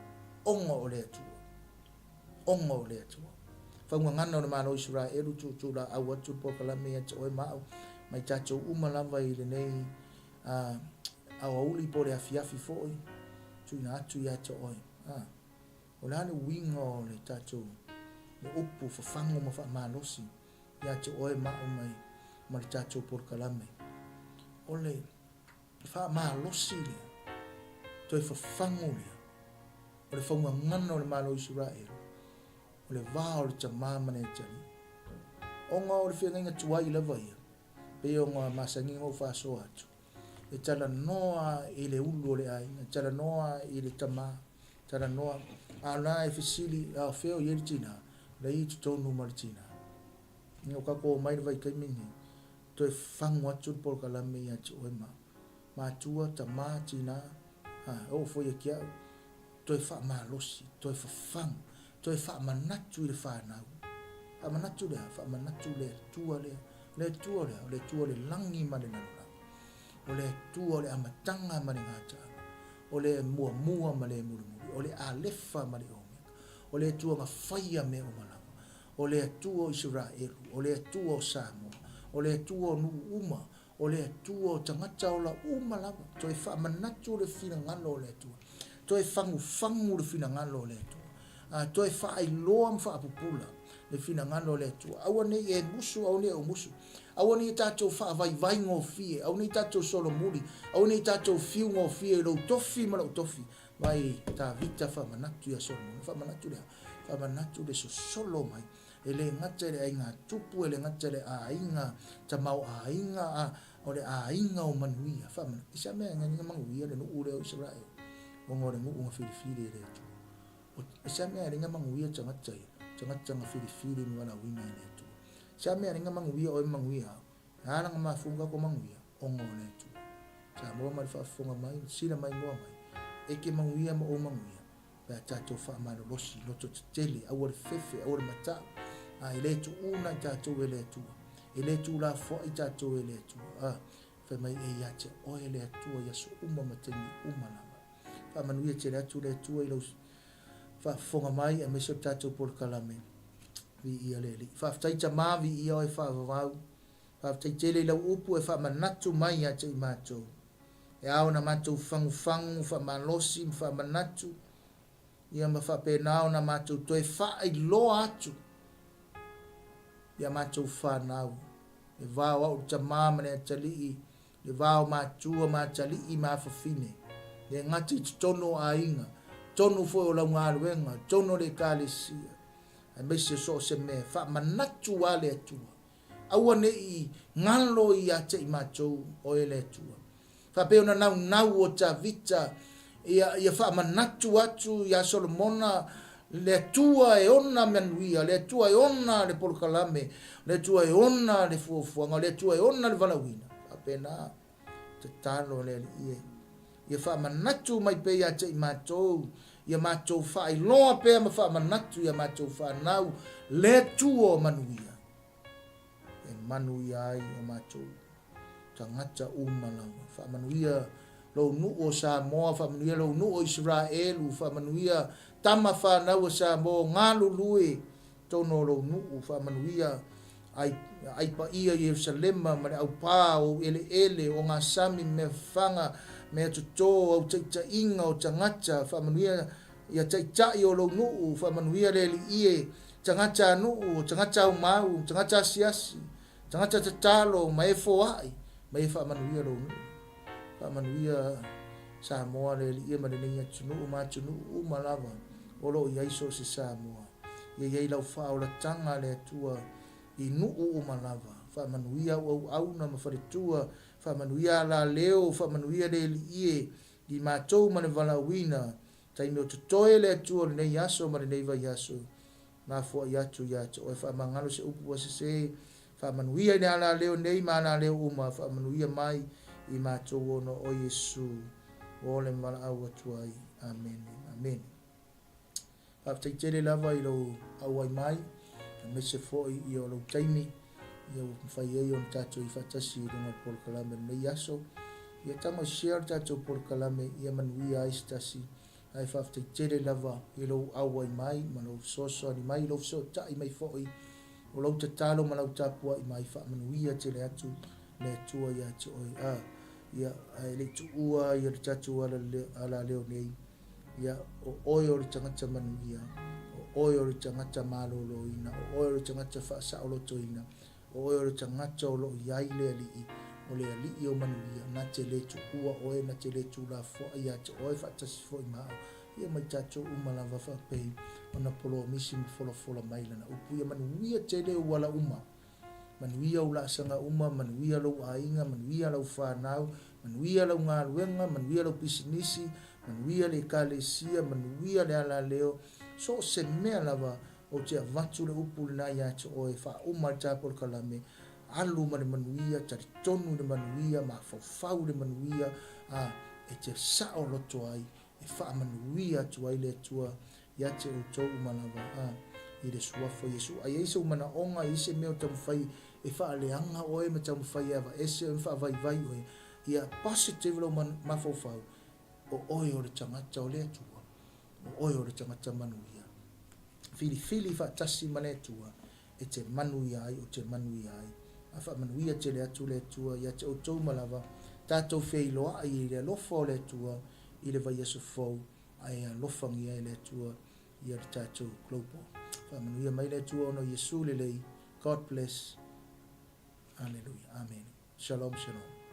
A: ongo o le tu ongo o le tu fa ngana no Malo Isaraelu tu la awa tu po kala me o mau mai chacho uma lava I le nei awa uli po le afiafi foi tu na atu ya to oi o la wingo le chacho le upu fa fango ma fa malosi ya to oi mau mai chacho por kala me ole fa malosi le to fa fango le o le fa ngana no Malo Isaraelu o le vao le tama mane chari onga o le whenga tuai la vai pe o ngā masangi ngō whaso atu e tala noa I le ulu le ai e tala noa I le tama tala noa a nā e whisili a wheo I tina le I tutonu ma le tina o kako mai vai kai mini to e whangu atu por kalame I atu oe ma tua tama tina o foi e kia to e wha malosi to e whawhangu to e wha manatu I le whanau wha manatu le tua le tua le langi ma le nanuna o le tua le amatanga ma le ngata o le mua ma le murimuri o le alefa ma le omega o le tua ma whaia me o malanga o le tua o Isaraelu o le tua o Samoa o le tua o nu uma o le atua o tangata o la lava. Toi whaamanatu le whina ngalo o le atua. Toi whangu le whina ngalo o le atua. Toi whaailoa mwhaapupula le whina ngalo o le atua. Aua nei e musu, au nei o musu. Aua nei tātou whaavai ngō fie, au nei tātou solomuri, au nei tātou fiu ngō fie, lau tofi ma lau tofi. Mai tā vita whaamanatu ia solomuri, whaamanatu le so solo mai. E le ngata le ainga tupu, e le ngata le ainga, ta mau ainga, o le ainga o manuia. Whamana, isa mea ngani manguia le nuu leo Isaraelu. O ngore ngu unga whiriwhiri le tu. Isa mea ringa manguia tangata nga whiriwhiri ni wana wina le tu. Isa mea ringa manguia o manguia. Hana nga mafunga ko manguia, o ngore le tu. Sa mua mai whaafunga mai, sila mai mua mai. Eke manguia ma o manguia. Pea tātou whaamano losi, loto tele, awore fefe, awore matau. I le tu una i tātou e le atua. E le tu la fo i tātou e le atua. Whai mai e iate o e le atua i aso matengi nama. Wha manuia te le atu le atua i lau whafonga mai a mesa tātou 𝚗𝗏𝗏𝗏 vi ia le li. Whaaftaita maa vi ia o e whaavavau. Whaaftaita le lau upu e whaamanatu mai a te i mātou. E au na mātou whangu, whaamalosi, whaamanatu. Ia ma whaapenao na mātou toi whaai loa atu. Ia mātou whanau. Le vāo au ta māmane a talii. Le vāo mātua mā talii mā whawhine. Le ngati tono a inga. Tono foi o lau ngā ruenga. Tono le kālesia. A meise so se mea. Wha manatu a le atua. Aua ne i ngalo i a te i mātou o e le atua. Wha peona nau o ta vita. Ia wha manatu atu ia Solomona. Le tua e ona manuia, le tua e ona le 𝚗𝗏𝗏𝗏, le tua e ona le fuafuanga, le tua e ona le valawina. Apena te talo le ie. Ia whaamanatu mai pe ia te i mātou, ia mātou whaailoa pe ma whaamanatu, ia mātou whaanau, le tua o manuia. E manuia ai o mātou, tangata umalawa, whaamanuia lo nu o Samoa, whaamanuia lo nu o Isaraelu, whaamanuia tama whanau o Samoa, ngā lulue, tono lo nu, whaamanuia, ai pa ia Yerusalema, mare au pā o ele, o ngā sami me whanga, me atuto, au taitainga o tangata, whaamanuia, ia taitai o lo nu, whaamanuia le li ie, tangata nu, tangata au mau, tangata siasi, tangata tatalo, mai foai, mai whaamanuia lo nu. Whaamanuia Samoa le li ia marenei tunu malawa. Olo i aiso se Samoa. Ia iei lau whao la tanga le atua i nuu malawa. Whaamanuia au na mawharetua. Whaamanuia la leo, whaamanuia le li ie. I mātou mane walawina. Taime o tutoe le atua le nei aso marenei vai aso. Nā fua i atu. Oe whaamangalo se upu wa se. Whaamanuia i la leo nei ma la leo uma. Whaamanuia mai. I mātou ono o Yesu. O le mala au atuai. Amen. Amen. Whaaftaitele lava i lau auai mai. Mese foi i o lau taimi. I au mwhai ei o tātou i whatasi i runga 𝚗𝗏𝗏𝗏 nei aso. Ia tamo share tātou 𝚗𝗏𝗏𝗏 ia manuia aistasi. Ai whaaftaitele lava i lau auai mai. Ma lau soso ani mai lau so tai mai foi. O lau tatalo ma lau tāpua i mai whaamanuia te le atu. Le tua ia te oi. Ia le tuua ia le tatu ala leo nei. Ia o oi o le tangata manuia. O oi o le tangata Malo loina. O oi o le tangata whaasao lotoina. O oi o le tangata o lo iai le alii. O le alii o manuia. Na te le tuua oe na te le tula fo ia te oi whaatasi fo i mao. Ia mai tatu umalawa whapei. O na polo misi fola mailana. Upu ia manuia te le wala uma. Manuia o la sanga uma, manuia lau ainga, manuia lau whanau, manuia lau ngā ruenga, manuia lau pisinisi, manuia le kālesia, manuia le ala leo. So se mea lava o te avatu le upu le nai atu oe, wha uma le tāpol kalame, alu ma le manuia, tari tonu le manuia, ma whawhau le manuia, e te sao loto ai, e wha manuia atu ai le atua, ia te o tau umalawa, i le suafo Yesu. Ai eisa umana onga, ise meo tamwhai, e wha aleanga oe me tamwhai ava, ese e wha vai oe, ia positive lau mawhawhau, o oe o le tangata o le atua, o oe o le tangata manuia. Fili wha tasi mane atua, e te manuia ai, o te manuia ai. whamanuia te le atu le tua ia te o tau malawa tātou whei loa i le lofa o le tua i le vai aso fau ai a lofangia i le tua i le tātou global. Whamanuia mai le tua ono Yesu le lei. God bless. Hallelujah. Amen. Shalom, shalom.